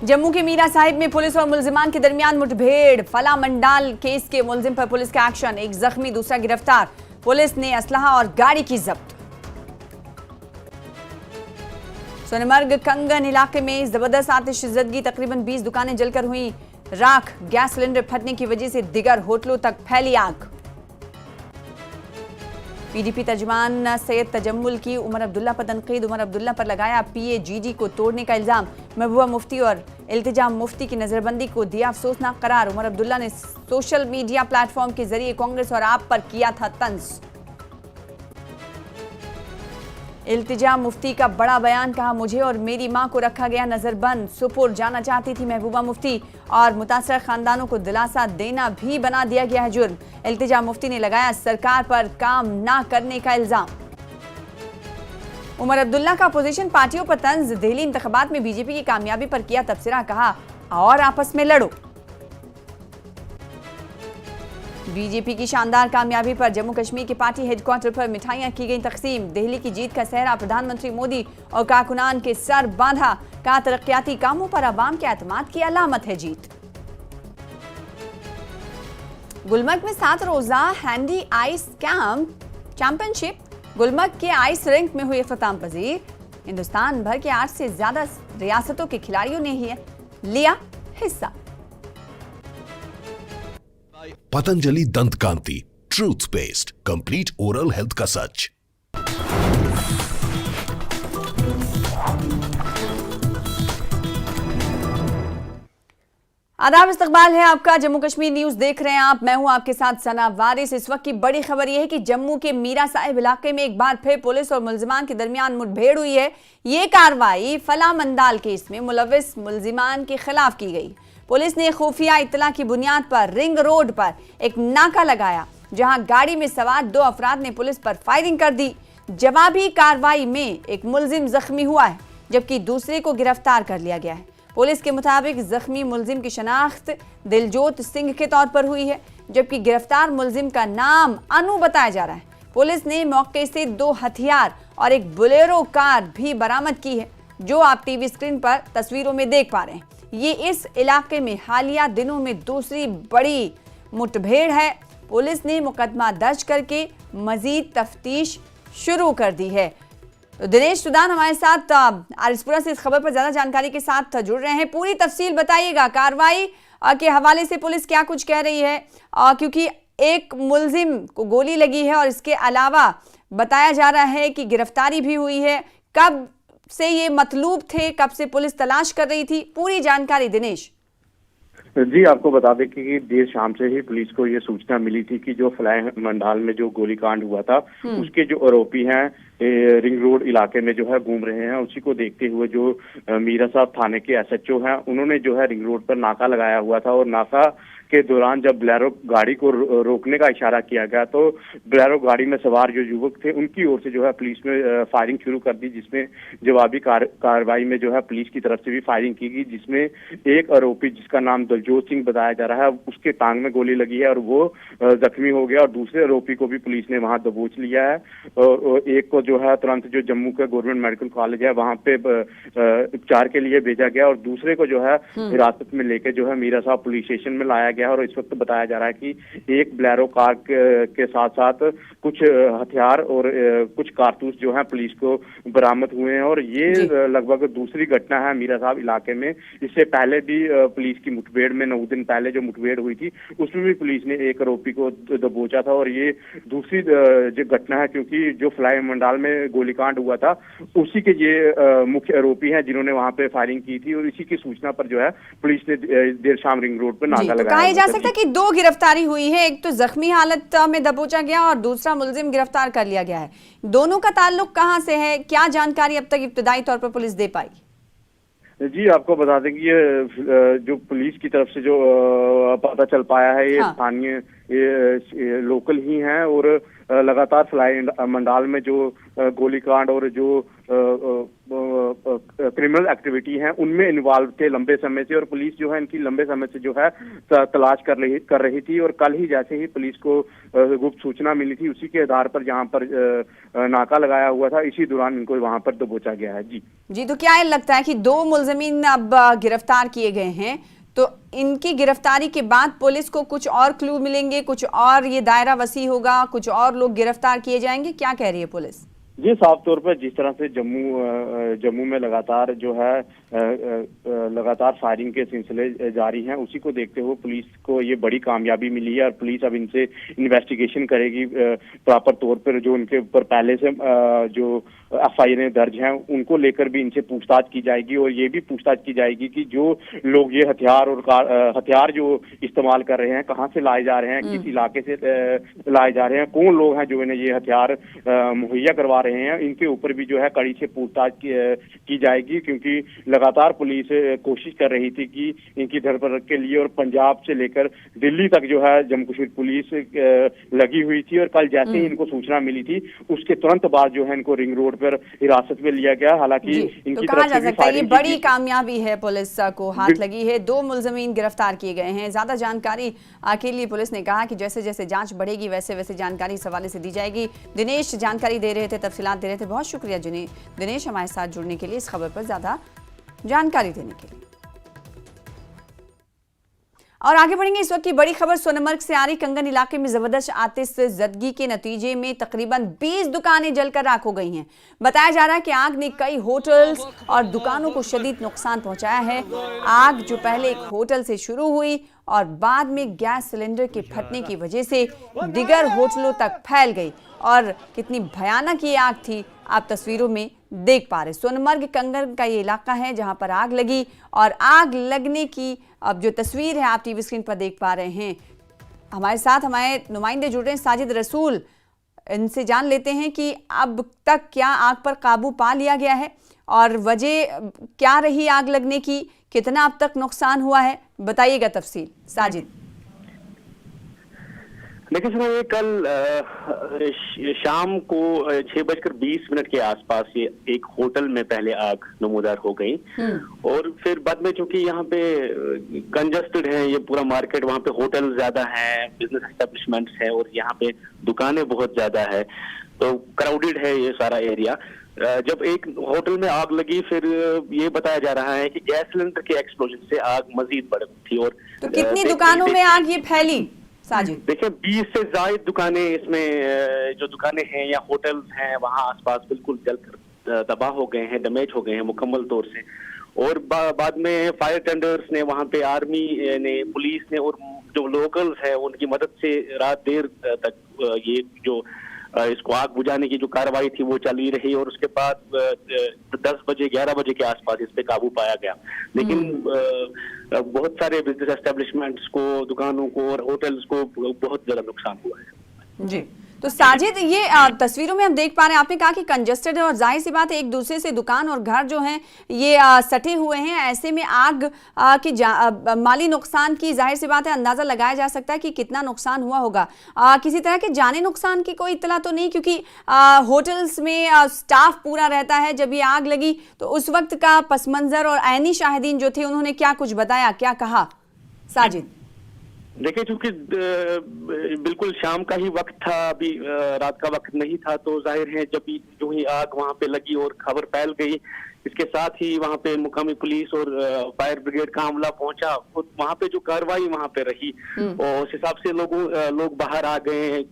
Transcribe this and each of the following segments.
जम्मू के मीरा साहिब में पुलिस और मुलजिमान के दरमियान मुठभेड़। फला मंडाल केस के मुलजिम पर पुलिस का एक्शन, एक जख्मी दूसरा गिरफ्तार। पुलिस ने असलहा और गाड़ी की जब्त। सोनमर्ग कंगन इलाके में जबरदस्त आतिशज़दगी, तकरीबन 20 दुकानें जलकर हुई राख। गैस सिलेंडर फटने की वजह से दिगर होटलों तक फैली आग। पीडीपी तर्जुमान सैयद तजम्मुल की उमर अब्दुल्ला पर तनकीद। उमर अब्दुल्ला पर लगाया पीएजीडी को तोड़ने का इल्जाम। महबूबा मुफ्ती और इल्तिजा मुफ्ती की नजरबंदी को दिया अफसोसनाक करार। उमर अब्दुल्ला ने सोशल मीडिया प्लेटफॉर्म के जरिए कांग्रेस और आप पर किया था तंज। इल्तिजा मुफ्ती का बड़ा बयान, कहा मुझे और मेरी मां को रखा गया नजरबंद। सुपुर जाना चाहती थी महबूबा मुफ्ती और मुतासर खानदानों को दिलासा देना भी बना दिया गया है जुर्म। इल्तिजा मुफ्ती ने लगाया सरकार पर काम ना करने का इल्जाम। उमर अब्दुल्ला का अपोजिशन पार्टियों पर तंज। दिल्ली इंतखाबात में बीजेपी की कामयाबी पर किया तबसरा, कहा और आपस में लड़ो। बीजेपी की शानदार कामयाबी पर जम्मू कश्मीर के पार्टी हेडक्वार्टर पर मिठाइयां की गई तकसीम। दिल्ली की जीत का सहरा प्रधानमंत्री मोदी और कारकुनान के सर बांधा। कहा तरक्याती कामों पर अवाम के एतमाद की अलामत है जीत। गुलमर्ग में 7 रोजा handy ice camp championship. Gulmarg के आइस रिंक में हुई इख्तिताम पजीर। हिंदुस्तान भर के 8 से ज्यादा रियासतों के खिलाड़ियों ने ही लिया हिस्सा। Patanjali Dant Kanti, truth paste, complete oral health का सच। आदाब, इस्तकबाल है आपका। जम्मू कश्मीर न्यूज देख रहे हैं आप, मैं हूं आपके साथ सना वारिस। इस वक्त की बड़ी खबर यह है कि जम्मू के मीरा साहिब इलाके में एक बार फिर पुलिस और मुलजिमान के दरमियान मुठभेड़ हुई है। ये कार्रवाई फला मंडाल केस में मुलविस मुलजिमान के खिलाफ की गई। पुलिस ने खुफिया इत्तला की बुनियाद पर रिंग रोड पर एक नाका लगाया, जहां गाड़ी में सवार 2 अफराद ने पुलिस पर फायरिंग कर दी। जवाबी कार्रवाई में एक मुलजिम जख्मी हुआ है, जबकि दूसरे को गिरफ्तार कर लिया गया है। पुलिस के मुताबिक जख्मी मुलजिम की शनाख्त दिलजोत सिंह के तौर पर हुई है, जबकि गिरफ्तार मुलजिम का नाम अनु बताया जा रहा है। पुलिस ने मौके से 2 हथियार और एक बोलेरो कार भी बरामद की है, जो आप टीवी स्क्रीन पर तस्वीरों में देख पा रहे हैं। ये इस इलाके में हालिया दिनों में दूसरी बड़ी मुठभेड़ है। पुलिस ने मुकदमा दर्ज करके मजीद तफ्तीश शुरू कर दी है। दिनेश सुदान हमारे साथ आरिसपुरा से इस खबर पर ज्यादा जानकारी के साथ जुड़ रहे हैं। पूरी तफसील बताइएगा, कार्रवाई के हवाले से पुलिस क्या कुछ कह रही है, क्योंकि एक मुलजिम को गोली लगी है और इसके अलावा बताया जा रहा है कि गिरफ्तारी भी हुई है। कब से ये मतलूब थे, कब से पुलिस तलाश कर रही थी, पूरी जानकारी दिनेश। जी, आपको बता दें कि देर शाम से ही पुलिस को ये सूचना मिली थी कि जो फलाई मंडाल में जो गोलीकांड हुआ था उसके जो आरोपी हैं रिंग रोड इलाके में जो है घूम रहे हैं। उसी को देखते हुए जो मीरा साहब थाने के एसएचओ हैं, उन्होंने जो है रिंग रोड पर नाका लगाया हुआ था और नाका के दौरान जब बोलेरो गाड़ी को रोकने का इशारा किया गया तो बोलेरो गाड़ी में सवार जो युवक थे उनकी ओर से जो है पुलिस में फायरिंग शुरू कर दी, जिसमें जवाबी कार्रवाई में जो है पुलिस की तरफ से भी फायरिंग की गई, जिसमें एक आरोपी जिसका नाम दिलजोत सिंह बताया जा रहा है उसके टांग में गोली लगी है और वो जख्मी हो गया और दूसरे आरोपी को भी पुलिस ने वहां दबोच लिया है। और एक को जो है तुरंत जो जम्मू का गवर्नमेंट मेडिकल कॉलेज है वहां पे उपचार के लिए भेजा गया और दूसरे को जो है हिरासत में लेकर जो है मीरा साहब पुलिस स्टेशन में लाया गया। और इस वक्त बताया जा रहा है कि एक बोलेरो कार के साथ साथ कुछ हथियार और कुछ कारतूस जो है पुलिस को बरामद हुए हैं और ये लगभग दूसरी घटना है मीरा साहब इलाके में। इससे पहले भी पुलिस की मुठभेड़ में 9 दिन पहले जो मुठभेड़ हुई थी उसमें भी पुलिस ने एक आरोपी को दबोचा था और ये दूसरी जो घटना है, क्योंकि जो फलाई मंडाल में गोलीकांड हुआ था उसी के ये मुख्य आरोपी हैं जिन्होंने वहां पे फायरिंग की थी और इसी की सूचना पर जो है पुलिस ने देर शाम रिंग रोड पर नाका लगाया। कहा जा सकता है कि 2 गिरफ्तारी हुई है, एक तो जख्मी हालत में दबोचा गया और दूसरा मुलजिम गिरफ्तार कर लिया गया है। दोनों का ताल्लुक कहां से है, क्या जानकारी अब तक इब्तदाई तौर पर पुलिस दे पाई? जी, आपको बता दें कि ये जो पुलिस की तरफ से जो पता चल पाया है ये स्थानीय ये लोकल ही हैं और लगातार फ्लाई मंडाल में जो गोलीकांड और जो क्रिमिनल एक्टिविटी हैं उनमें इन्वॉल्व थे लंबे समय से, और पुलिस जो है इनकी लंबे समय से जो है तलाश कर रही थी। और कल ही जैसे ही पुलिस को गुप्त सूचना मिली थी, उसी के आधार पर जहां पर नाका लगाया हुआ था, इसी दौरान इनको वहां पर दबोचा गया है। जी तो क्या लगता है कि 2 मुलजमीन अब गिरफ्तार किए गए हैं, तो इनकी गिरफ्तारी के बाद पुलिस को कुछ और क्लू मिलेंगे, कुछ और ये दायरा वसी होगा, कुछ और लोग गिरफ्तार किए जाएंगे, क्या कह रही है पुलिस? जी, साफ तौर पर जिस तरह से जम्मू में लगातार जो है लगातार फायरिंग के सिलसिले जारी हैं, उसी को देखते हुए पुलिस को ये बड़ी कामयाबी मिली है और पुलिस अब इनसे इन्वेस्टिगेशन करेगी प्रॉपर तौर पर। जो उनके ऊपर पहले से जो FIR दर्ज हैं उनको लेकर भी इनसे पूछताछ की जाएगी, और ये भी पूछताछ की जाएगी कि जो लोग ये हथियार जो इस्तेमाल कर रहे हैं कहाँ से लाए जा रहे हैं, किस इलाके से लाए जा रहे हैं, कौन लोग हैं जो इन्हें ये हथियार मुहैया करवा रहे हैं। इनके ऊपर भी जो है कड़ी से पूछताछ की जाएगी, क्योंकि लगातार पुलिस कोशिश कर रही थी कि इनकी धरपकड़ के लिए, और पंजाब से लेकर दिल्ली तक जो है जम्मू कश्मीर पुलिस लगी हुई थी। और कल जैसे ही इनको सूचना मिली थी उसके तुरंत बाद जो है इनको रिंग रोड पर हिरासत में लिया गया। हालांकि इनकी कहा जा सकता है ये बड़ी कामयाबी है, पुलिस को हाथ लगी है, 2 मुलजमीन गिरफ्तार किए गए हैं। ज्यादा जानकारी के लिए पुलिस ने कहा कि जैसे जैसे जांच बढ़ेगी वैसे वैसे जानकारी इस हवाले से दी जाएगी। दिनेश जानकारी दे रहे थे, तफसीलात दे रहे थे, बहुत शुक्रिया दिनेश हमारे साथ जुड़ने के लिए, इस खबर पर ज्यादा जानकारी देने के लिए। और आगे बढ़ेंगे, इस वक्त की बड़ी खबर सोनमर्ग से आ रही। कंगन इलाके में जबरदस्त आतिशबाजी के नतीजे में तकरीबन 20 दुकानें जलकर राख हो गई हैं। बताया जा रहा है कि आग ने कई होटल्स और दुकानों को शदीद नुकसान पहुंचाया है। आग जो पहले एक होटल से शुरू हुई और बाद में गैस सिलेंडर के फटने की वजह से दिगर होटलों तक फैल गई, और कितनी भयानक ये आग थी आप तस्वीरों में देख पा रहे। सोनमर्ग कंगन का ये इलाका है जहां पर आग लगी, और आग लगने की अब जो तस्वीर है आप टीवी स्क्रीन पर देख पा रहे हैं। हमारे साथ हमारे नुमाइंदे जुड़ रहे हैं, साजिद रसूल, इनसे जान लेते हैं कि अब तक क्या आग पर काबू पा लिया गया है और वजह क्या रही आग लगने की, कितना अब तक नुकसान हुआ है, बताइएगा तफसील साजिद। देखिए सुनो, ये कल शाम को 6:20 के आसपास ये एक होटल में पहले आग नमूदार हो गई, और फिर बाद में चूंकि यहाँ पे कंजस्टेड है ये पूरा मार्केट, वहाँ पे होटल ज्यादा हैं, बिजनेस एस्टेब्लिशमेंट्स है, और यहाँ पे दुकानें बहुत ज्यादा है, तो क्राउडेड है ये सारा एरिया। जब एक होटल में आग लगी, फिर ये बताया जा रहा है कि गैस सिलेंडर के एक्सप्लोजन से आग मजीद बढ़ थी। और तो कितनी दुकानों में आग ये फैली साजिद? देखिए 20 से ज्यादा दुकानें इसमें जो दुकानें हैं या होटल्स हैं वहाँ आसपास बिल्कुल जलकर तबाह हो गए हैं, डैमेज हो गए हैं मुकम्मल तौर से। और बाद में फायर टेंडर्स ने, वहाँ पे आर्मी ने, पुलिस ने, और जो लोकल्स हैं उनकी मदद से रात देर तक ये जो इसको आग बुझाने की जो कार्रवाई थी वो चली रही, और उसके बाद 10 बजे 11 बजे के आसपास इस पे काबू पाया गया। लेकिन बहुत सारे बिजनेस एस्टेब्लिशमेंट्स को, दुकानों को और होटल्स को बहुत ज्यादा नुकसान हुआ है। जी, तो साजिद ये तस्वीरों में हम देख पा रहे हैं, आपने कहा कि कंजस्टेड है और जाहिर सी बात है एक दूसरे से दुकान और घर जो हैं ये सटे हुए हैं, ऐसे में आग की माली नुकसान की जाहिर सी बात है अंदाजा लगाया जा सकता है कि कितना नुकसान हुआ होगा। किसी तरह के जानी नुकसान की कोई इत्तला तो नहीं, क्योंकि होटल्स में स्टाफ पूरा रहता है। जब ये आग लगी तो उस वक्त का पस मंजर और ऐनी शाहिदीन जो थे उन्होंने क्या कुछ बताया, क्या कहा साजिद? देखिए चूंकि बिल्कुल शाम का ही वक्त था, अभी रात का वक्त नहीं था, तो जाहिर है जब जो ही आग वहां पे लगी और खबर फैल गई, इसके साथ ही वहां पे मुकामी पुलिस और फायर ब्रिगेड का हमला पहुंचा। वहां पे जो कार्रवाई वहां पे रही और उस हिसाब से लोग बाहर आ गए हैं।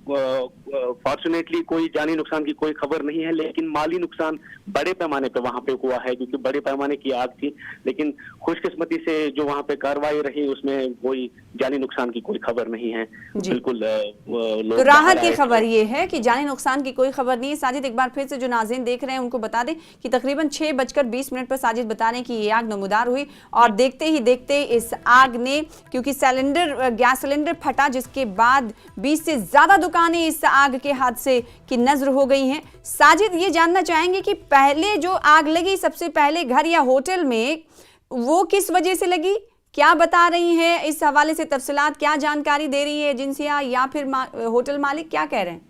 फॉर्चुनेटली कोई जानी नुकसान की कोई खबर नहीं है, लेकिन माली नुकसान बड़े पैमाने पे वहां पे हुआ है, क्योंकि बड़े पैमाने की आग थी। लेकिन खुशकिस्मती से जो वहां पे कार्रवाई रही उसमें कोई जानी नुकसान की कोई खबर नहीं है। बिल्कुल तो राहत की खबर ये है कि जानी नुकसान की कोई खबर नहीं है। साजिद एक बार फिर से जो नाज़रीन देख रहे हैं उनको बता दें कि तकरीबन 6:20 पर साजिद बता रहे हैं कि ये आग नमूदार हुई, और देखते ही देखते इस आग ने, क्योंकि गैस सिलेंडर फटा, जिसके बाद 20 से ज्यादा दुकानें इस आग के हादसे की नजर हो गई हैं। साजिद ये जानना चाहेंगे कि पहले जो आग लगी सबसे पहले घर या होटल में, वो किस वजह से लगी, क्या बता रही हैं इस हवाले से तफसीलात, क्या जानकारी दे रही है एजेंसियां या फिर होटल मालिक क्या कह रहे हैं?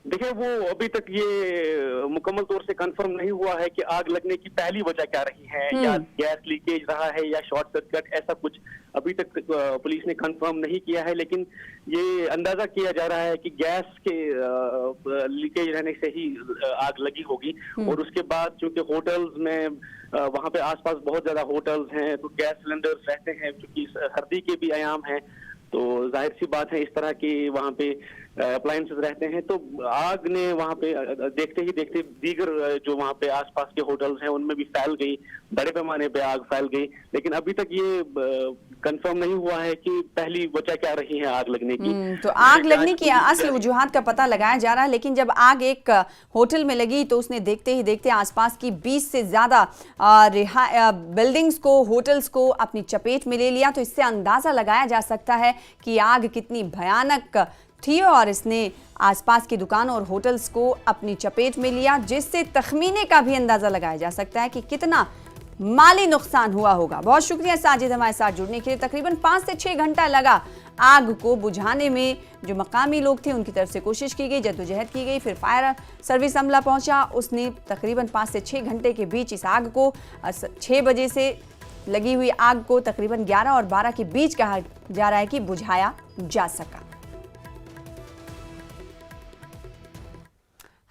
देखिए, वो अभी तक ये मुकम्मल तौर से कंफर्म नहीं हुआ है कि आग लगने की पहली वजह क्या रही है, या गैस लीकेज रहा है या शॉर्ट सर्किट, ऐसा कुछ अभी तक पुलिस ने कंफर्म नहीं किया है। लेकिन ये अंदाजा किया जा रहा है कि गैस के लीकेज रहने से ही आग लगी होगी। और उसके बाद चूंकि होटल्स में वहां पे आसपास बहुत ज्यादा होटल्स हैं, तो गैस सिलेंडर्स रहते हैं, क्योंकि सर्दी के भी आयाम हैं, तो जाहिर सी बात है इस तरह के वहां पे अप्लायंसेस रहते हैं। तो आग ने वहां पे देखते ही देखते दीगर जो वहां पे आसपास के होटल्स हैं उनमें भी फैल गई, बड़े पैमाने पे आग फैल गई। लेकिन अभी तक ये कंफर्म नहीं हुआ है कि पहली वजह क्या रही है आग लगने की। तो आग लगने की असल वजूहात का पता लगाया जा रहा है, लेकिन जब आग एक होटल में लगी तो उसने देखते ही देखते आसपास की 20 से ज्यादा बिल्डिंग्स को, होटल्स को अपनी चपेट में ले लिया। तो इससे अंदाजा लगाया जा सकता है कि आग कितनी भयानक थी और इसने आसपास की दुकानों और होटल्स को अपनी चपेट में लिया, जिससे तखमीने का भी अंदाजा लगाया जा सकता है कि कितना माली नुकसान हुआ होगा। बहुत शुक्रिया साजिद हमारे साथ जुड़ने के लिए। तकरीबन 5 से 6 घंटा लगा आग को बुझाने में। जो मकामी लोग थे उनकी तरफ से कोशिश की गई, जद्दोजहद की गई, फिर फायर सर्विस अमला पहुंचा। उसने तकरीबन 5 से 6 घंटे के बीच इस आग को 6 बजे से लगी हुई आग को तकरीबन 11 और 12 के बीच कहा जा रहा है कि बुझाया जा सका।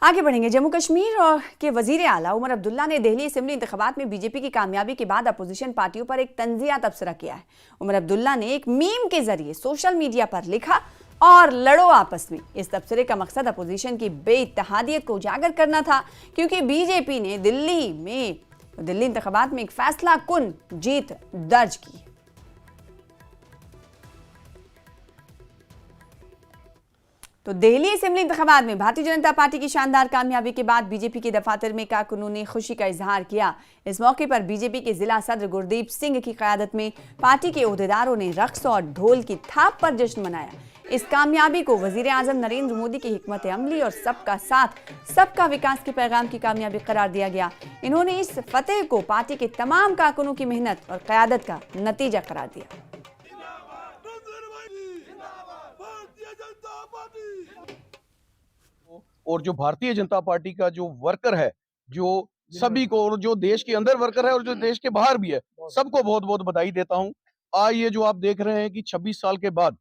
आगे बढ़ेंगे। जम्मू कश्मीर के वजीर आला उमर अब्दुल्ला ने दिल्ली असेंबली इंतखाबात में बीजेपी की कामयाबी के बाद अपोजिशन पार्टियों पर एक तंजिया तबसरा किया है। उमर अब्दुल्ला ने एक मीम के जरिए सोशल मीडिया पर लिखा, और लड़ो आपस में। इस तबसरे का मकसद अपोजिशन की बेइत्तेहादियत को उजागर करना था, क्योंकि बीजेपी ने दिल्ली इंतखाबात में एक फैसला कुन जीत दर्ज की। तो दिल्ली असेंबली इंतखाबात में भारतीय जनता पार्टी की शानदार कामयाबी के बाद बीजेपी के दफातर में कारकुनों ने खुशी का इजहार किया। इस मौके पर बीजेपी के जिला सदर गुरदीप सिंह की क़यादत में पार्टी के ओहदेदारों ने रक्स और ढोल की थाप पर जश्न मनाया। इस कामयाबी को वजीर आजम नरेंद्र मोदी की हिकमत अमली और सबका साथ सबका विकास के पैगाम की कामयाबी करार दिया गया। इन्होंने इस फतेह को पार्टी के तमाम कारकुनों की मेहनत और क़यादत का नतीजा करार दिया। और जो भारतीय जनता पार्टी का जो वर्कर है, जो सभी को, और जो देश के अंदर वर्कर है और जो देश के बाहर भी है, सबको बहुत बहुत बधाई देता हूं। आज ये जो आप देख रहे हैं कि 26 साल के बाद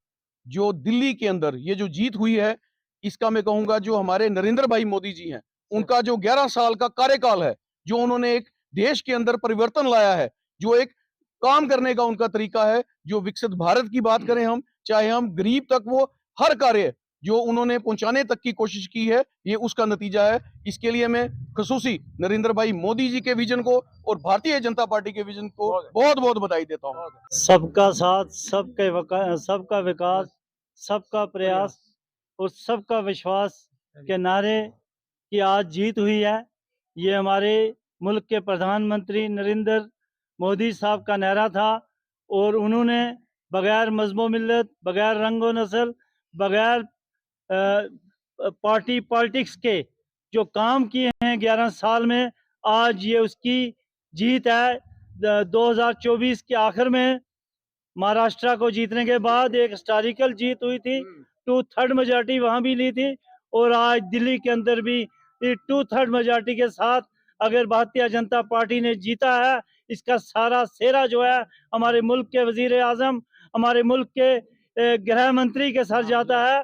जो दिल्ली के अंदर ये जो जीत हुई है, इसका मैं कहूंगा जो हमारे नरेंद्र भाई मोदी जी हैं, उनका जो 11 साल का कार्यकाल है, जो उन्होंने एक देश के अंदर परिवर्तन लाया है, जो एक काम करने का उनका तरीका है, जो विकसित भारत की बात करें हम, चाहे हम गरीब तक वो हर कार्य जो उन्होंने पहुंचाने तक की कोशिश की है, ये उसका नतीजा है। इसके लिए मैं खुसूसी नरेंद्र भाई मोदी जी के विजन को और भारतीय जनता पार्टी के विजन को बहुत बहुत बधाई देता हूं। सबका साथ, सबका विकास, सबका प्रयास और सबका विश्वास के नारे की आज जीत हुई है। ये हमारे मुल्क के प्रधानमंत्री नरेंद्र मोदी साहब का नारा था, और उन्होंने बगैर मज़हब मिल्लत, बगैर रंग व नस्ल, बगैर पार्टी पॉलिटिक्स के जो काम किए हैं 11 साल में, आज ये उसकी जीत है। 2024 के आखिर में महाराष्ट्र को जीतने के बाद एक हिस्टोरिकल जीत हुई थी, 2/3 मेजॉरिटी वहाँ भी ली थी, और आज दिल्ली के अंदर भी 2/3 मेजॉरिटी के साथ अगर भारतीय जनता पार्टी ने जीता है, इसका सारा सेहरा जो है हमारे मुल्क के वजीर आजम, हमारे मुल्क के गृह मंत्री के सर जाता है।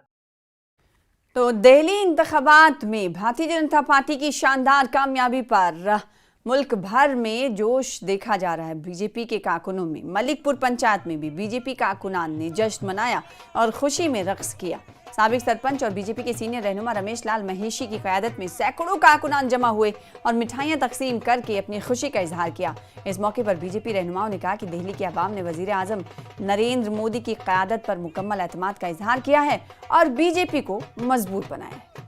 तो दिल्ली इंतखाबात में भारतीय जनता पार्टी की शानदार कामयाबी पर मुल्क भर में जोश देखा जा रहा है। बीजेपी के कारकुनों में मलिकपुर पंचायत में भी बीजेपी कारकुनान ने जश्न मनाया और खुशी में रक्स किया। साबिक सरपंच और बीजेपी के सीनियर रहनुमा रमेश लाल महेशी की क़यादत में सैकड़ों कारकुनान जमा हुए और मिठाइयां तकसीम करके अपनी खुशी का इजहार किया। इस मौके पर बीजेपी रहनुमाओं ने कहा कि दिल्ली के अवाम ने वजीर आजम नरेंद्र मोदी की क़यादत पर मुकम्मल एतमाद का इजहार किया है और बीजेपी को मजबूत बनाया है।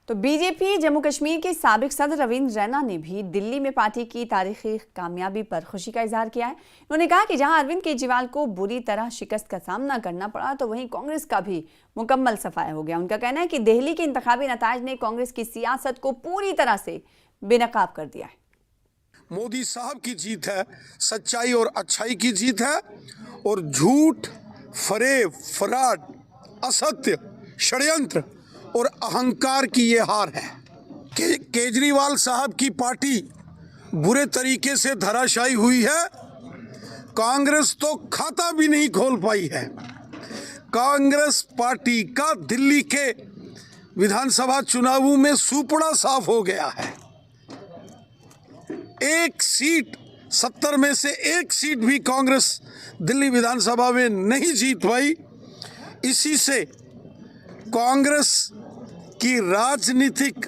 तो बीजेपी जम्मू कश्मीर के साबिक सदर रविंद्र रैना ने भी दिल्ली में पार्टी की तारीखी कामयाबी पर खुशी का इजहार किया है। उन्होंने कहा कि जहां अरविंद केजरीवाल को बुरी तरह शिकस्त का सामना करना पड़ा, तो वहीं कांग्रेस का भी मुकम्मल सफाया हो गया। उनका कहना है कि दिल्ली के इंतखाबी नताइज ने कांग्रेस की सियासत को पूरी तरह से बेनकाब कर दिया है। मोदी साहब की जीत है, सच्चाई और अच्छाई की जीत है, और झूठ, फरेब, फराड, असत्य, षड्यंत्र और अहंकार की ये हार है। केजरीवाल साहब की पार्टी बुरे तरीके से धराशायी हुई है। कांग्रेस तो खाता भी नहीं खोल पाई है। कांग्रेस पार्टी का दिल्ली के विधानसभा चुनावों में सुपड़ा साफ हो गया है। एक सीट, 70 में से एक सीट भी कांग्रेस दिल्ली विधानसभा में नहीं जीत पाई। इसी से कांग्रेस की राजनीतिक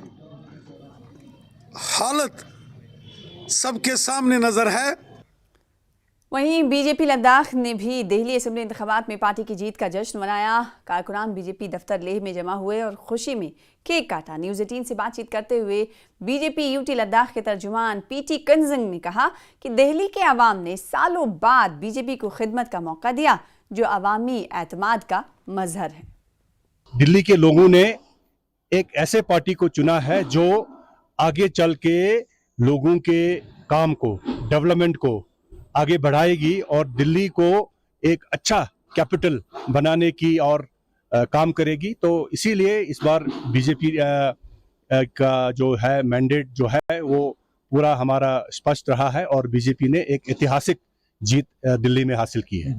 हालत सबके सामने नजर है। वहीं बीजेपी लद्दाख ने भी दिल्ली असेंबली इंतखाबात में पार्टी की जीत का जश्न मनाया। कारकुनान बीजेपी दफ्तर लेह में जमा हुए और खुशी में केक काटा। न्यूज़ 18 से बातचीत करते हुए बीजेपी यूटी लद्दाख के तर्जुमान पीटी कंजंग ने कहा कि दिल्ली के अवाम ने सालों बाद बीजेपी को खिदमत का मौका दिया, जो अवामी एतमाद का मजहर है। दिल्ली के लोगों ने एक ऐसे पार्टी को चुना है जो आगे चल के लोगों के काम को, डेवलपमेंट को आगे बढ़ाएगी और दिल्ली को एक अच्छा कैपिटल बनाने की और काम करेगी। तो इसीलिए इस बार बीजेपी का जो है मैंडेट जो है वो पूरा हमारा स्पष्ट रहा है और बीजेपी ने एक ऐतिहासिक जीत दिल्ली में हासिल की है।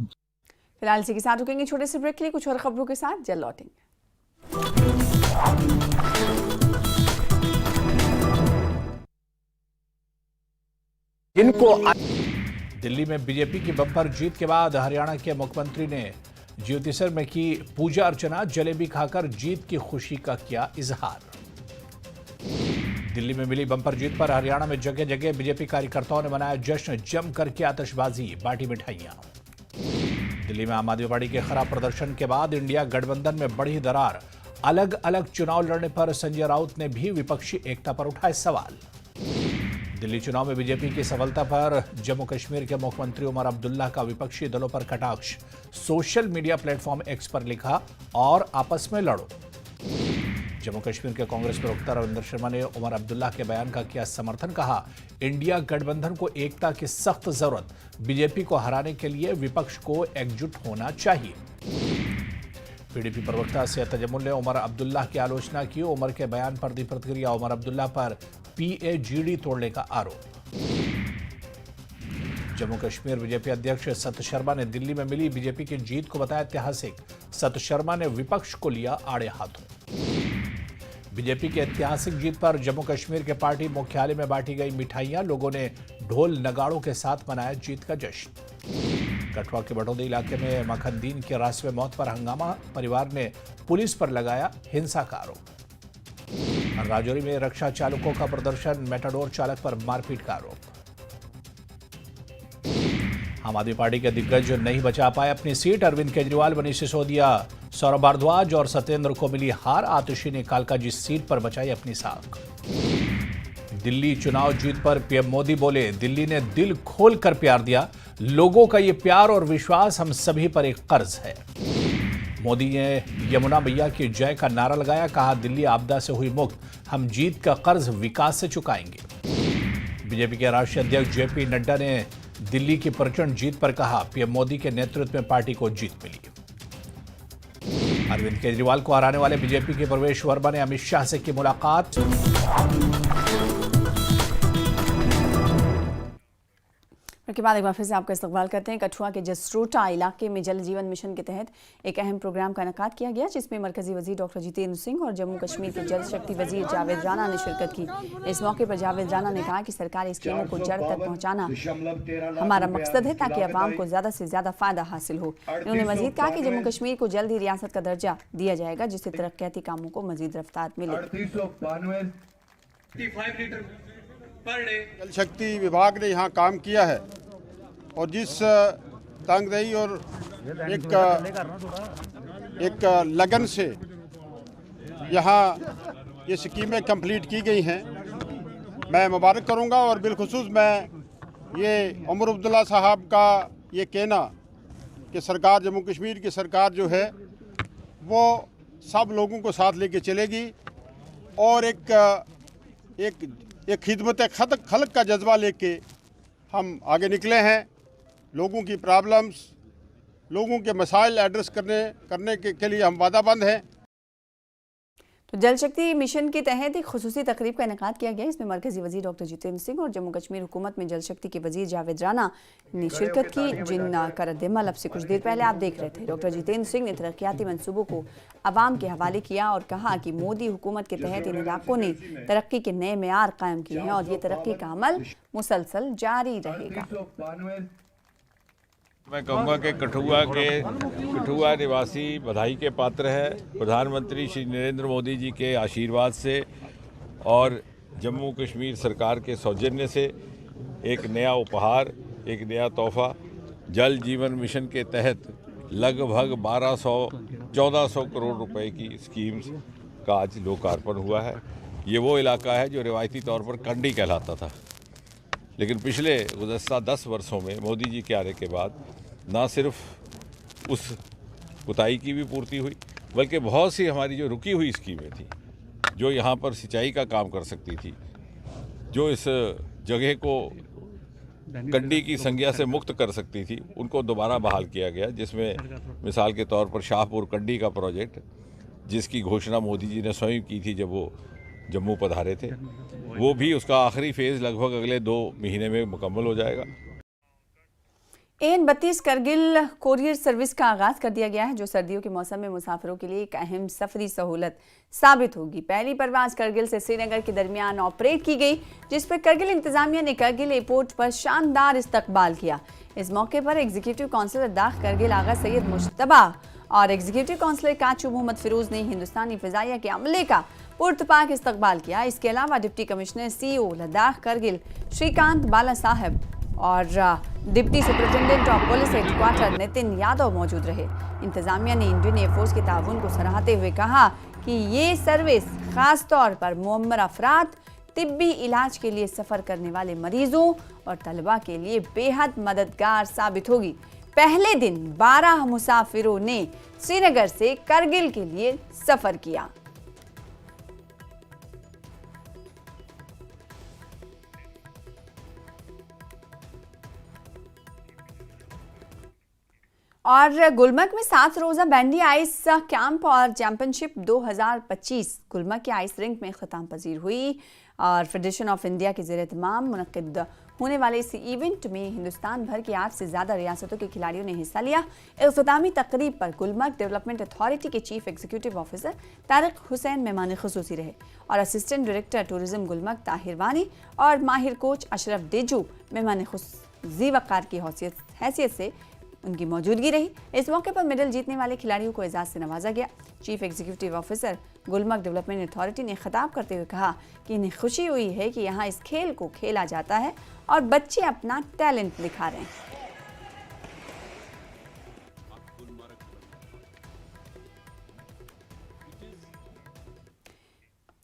फिलहाल इसी के साथ रुकेंगे छोटे से ब्रेक के लिए। कुछ और खबरों के साथ जल्द लौटेंगे। दिल्ली में बीजेपी की बम्पर जीत के बाद हरियाणा के मुख्यमंत्री ने ज्योतिसर में की पूजा अर्चना, जलेबी खाकर जीत की खुशी का किया इजहार। दिल्ली में मिली बम्पर जीत पर हरियाणा में जगह जगह बीजेपी कार्यकर्ताओं ने मनाया जश्न, जम करके आतिशबाजी, बांटी मिठाइयां। दिल्ली में आम आदमी पार्टी के खराब प्रदर्शन के बाद इंडिया गठबंधन में बढ़ी दरार। अलग अलग चुनाव लड़ने पर संजय राउत ने भी विपक्षी एकता पर उठाए सवाल। दिल्ली चुनाव में बीजेपी की सफलता पर जम्मू कश्मीर के मुख्यमंत्री उमर अब्दुल्ला का विपक्षी दलों पर कटाक्ष। सोशल मीडिया प्लेटफॉर्म एक्स पर लिखा, और आपस में लड़ो। जम्मू कश्मीर के कांग्रेस प्रवक्ता रविंद्र शर्मा ने उमर अब्दुल्ला के बयान का किया समर्थन। कहा, इंडिया गठबंधन को एकता की सख्त जरूरत, बीजेपी को हराने के लिए विपक्ष को एकजुट होना चाहिए। पीडीपी प्रवक्ता सैयद तजम्मुल ने उमर अब्दुल्ला की आलोचना की। उमर के बयान पर दी प्रतिक्रिया। उमर अब्दुल्ला पर पीएजीडी तोड़ने का आरोप। जम्मू कश्मीर बीजेपी अध्यक्ष सत शर्मा ने दिल्ली में मिली बीजेपी की जीत को बताया ऐतिहासिक। सत शर्मा ने विपक्ष को लिया आड़े हाथों। बीजेपी की ऐतिहासिक जीत पर जम्मू कश्मीर के पार्टी मुख्यालय में बांटी गई मिठाइयां। लोगों ने ढोल नगाड़ों के साथ मनाया जीत का जश्न। कठुआ के बटोदी इलाके में मखनदीन की रास्ते में मौत पर हंगामा। परिवार ने पुलिस पर लगाया हिंसा का आरोप। राजौरी में रक्षा चालकों का प्रदर्शन, मेटाडोर चालक पर मारपीट का आरोप। आम आदमी पार्टी के दिग्गज नहीं बचा पाए अपनी सीट। अरविंद केजरीवाल, मनीष सिसोदिया, सौरभ भारद्वाज और सत्येंद्र को मिली हार। आतिशी ने कालका जी सीट पर बचाई अपनी साख। दिल्ली चुनाव जीत पर पीएम मोदी बोले, दिल्ली ने दिल खोल कर प्यार दिया। लोगों का ये प्यार और विश्वास हम सभी पर एक कर्ज है। मोदी ने यमुना मैया की जय का नारा लगाया। कहा, दिल्ली आपदा से हुई मुक्त, हम जीत का कर्ज विकास से चुकाएंगे। बीजेपी के राष्ट्रीय अध्यक्ष जेपी नड्डा ने दिल्ली की प्रचंड जीत पर कहा, पीएम मोदी के नेतृत्व में पार्टी को जीत मिली। अरविंद केजरीवाल को हराने वाले बीजेपी के प्रवेश वर्मा ने अमित शाह से की मुलाकात। के बाद एक बार फिर से आपका इस्तकबाल करते हैं। कठुआ के जसरोटा इलाके में जल जीवन मिशन के तहत एक अहम प्रोग्राम का इनेकाद किया गया, जिसमें मरकजी वजीर डॉक्टर जितेंद्र सिंह और जम्मू कश्मीर के जल शक्ति वजीर जावेद राणा ने शिरकत की। इस मौके पर जावेद राणा ने कहा कि सरकारी स्कीमों को जड़ तक पहुंचाना हमारा मकसद है, ताकि अवाम को ज्यादा से ज्यादा फायदा हासिल हो। उन्होंने मजीद कहा कि जम्मू कश्मीर को जल्द ही रियासत का दर्जा दिया जाएगा, जिससे तरक्याती कामों को मजीद रफ्तार मिले। जल शक्ति विभाग ने यहाँ काम किया है और जिस तंगदही और एक लगन से यहाँ ये स्कीमें कंप्लीट की गई हैं, मैं मुबारक करूँगा। और बिलखुसूस मैं ये उमर अब्दुल्ला साहब का ये कहना कि सरकार, जम्मू कश्मीर की सरकार जो है वो सब लोगों को साथ लेके चलेगी और एक एक खिदमत खल्क का जज्बा लेके हम आगे निकले हैं। लोगों की प्रॉब्लम्स, लोगों के मसाइल एड्रेस करने के लिए हम वादाबंद हैं। तो जल शक्ति मिशन के तहत एक खुसूसी तकरीब का इनेकाद किया गया। इसमें मरकजी वजीर डॉक्टर जितेंद्र सिंह और जम्मू कश्मीर हुकूमत में जल शक्ति के वजीर जावेद राना ने शिरकत की, जिनका रद्द-ए-अमल अब से कुछ देर पहले आप देख रहे थे। डॉक्टर जितेंद्र सिंह ने तरक्याती मंसूबों को अवाम के हवाले किया और कहा कि मोदी हुकूमत के तहत इन इलाकों ने तरक्की के नए मेयार कायम किए हैं और ये तरक्की का अमल मुसलसल जारी रहेगा। मैं कहूँगा कि कठुआ निवासी बधाई के पात्र है। प्रधानमंत्री श्री नरेंद्र मोदी जी के आशीर्वाद से और जम्मू कश्मीर सरकार के सौजन्य से एक नया उपहार, एक नया तोहफा जल जीवन मिशन के तहत लगभग 1400 करोड़ रुपए की स्कीम्स का आज लोकार्पण हुआ है। ये वो इलाका है जो रिवायती तौर पर कंडी कहलाता था, लेकिन पिछले गुज़श्ता 10 वर्षों में मोदी जी के आने के बाद ना सिर्फ उस कुताई की भी पूर्ति हुई, बल्कि बहुत सी हमारी जो रुकी हुई स्कीमें थी, जो यहाँ पर सिंचाई का काम कर सकती थी, जो इस जगह को कंडी की संज्ञा से मुक्त कर सकती थी, उनको दोबारा बहाल किया गया। जिसमें मिसाल के तौर पर शाहपुर कंडी का प्रोजेक्ट, जिसकी घोषणा मोदी जी ने स्वयं की थी जब वो जम्मू पधारे थे, वो भी उसका आखिरी फेज़ लगभग अगले 2 महीने में मुकम्मल हो जाएगा। AN-32 करगिल कोरियर सर्विस का आगाज कर दिया गया है, जो सर्दियों के मौसम में मुसाफिरों के लिए एक अहम सफरी सहूलत साबित होगी। पहली परवाज करगिल से श्रीनगर के दरमियान ऑपरेट की गई, जिस पर करगिल इंतजामिया ने करगिल एयरपोर्ट पर शानदार इस्तकबाल किया। इस मौके पर एग्जीक्यूटिव काउंसलर दाख करगिल आगा सैयद मुश्तबा और एग्जीक्यूटिव काउंसलर काचू मोहम्मद फिरोज ने हिंदुस्तानी फिजाइया के अमले का पुरतपाक इस्तकबाल किया। इसके अलावा deputy commissioner CEO Ladakh Kargil Shrikant Bala साहब और deputy superintendent of police headquarter Nitin Yadav मौजूद रहे। इंतजामिया ने इंडियन एयरफोर्स के ताउन को सराहते हुए कहा कि ये सर्विस खास तौर पर मुअम्मर अफराद, तिब्बी इलाज के लिए सफ़र करने वाले मरीजों और तलबा के लिए बेहद मददगार साबित होगी। पहले दिन 12 मुसाफिरों ने श्रीनगर से करगिल के लिए सफ़र किया। और गुलमर्ग में 7 रोज़ा बैंडी आइस कैंप और चैंपियनशिप 2025 गुलमर्ग के आइस रिंक में ख़त्म पजीर हुई और फेडरेशन ऑफ इंडिया के ज़ेर एहतमाम मुनक़िद होने वाले इस इवेंट में हिंदुस्तान भर की 8 से ज़्यादा रियासतों के खिलाड़ियों ने हिस्सा लिया। इख्तितामी तकरीब पर गुलमर्ग डेवलपमेंट अथॉरिटी के chief executive officer Tariq Hussain मेहमान खुसूसी रहे और assistant director tourism Gulmarg Tahir वानी और माहिर कोच अशरफ डेजू मेहमान खुसूसी वक़ार की हैसियत से उनकी मौजूदगी रही। इस मौके पर मेडल जीतने वाले खिलाड़ियों को एजाज से नवाजा गया। Chief executive officer Gulmarg development authority ने खिताब करते हुए कहा कि इन्हें खुशी हुई है कि यहाँ इस खेल को खेला जाता है और बच्चे अपना टैलेंट दिखा रहे हैं।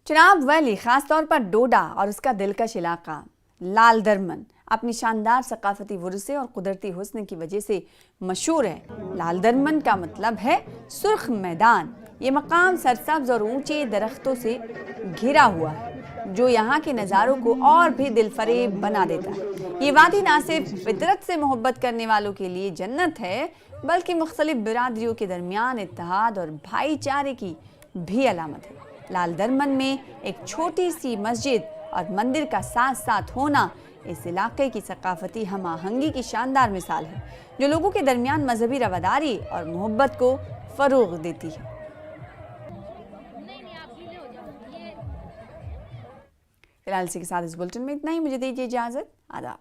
चिनाब वैली, खासतौर पर डोडा और उसका दिलकश इलाका लाल दरमन अपनी शानदार सकाफती वुरसे और कुदरती हुस्न की वजह से मशहूर है। लाल दरमन का मतलब है सुर्ख मैदान। ये मकाम सरसब्ज और ऊंचे दरख्तों से घिरा हुआ है, जो यहाँ के नज़ारों को और भी दिलफरेब बना देता है। ये वादी ना सिर्फ फितरत से मोहब्बत करने वालों के लिए जन्नत है, बल्कि मुख्तलिफ बिरादरियों के दरमियान इत्तेहाद और भाईचारे की भी अलामत है। लाल दरमन में एक छोटी सी मस्जिद और मंदिर का साथ साथ होना इस इलाके की सकाफती हम आहंगी की शानदार मिसाल है, जो लोगों के दरमियान मजहबी रवादारी और मोहब्बत को फरोग देती है। फिलहाल इसी के साथ इस बुलेटिन में इतना ही। मुझे दीजिए इजाजत। आदाब।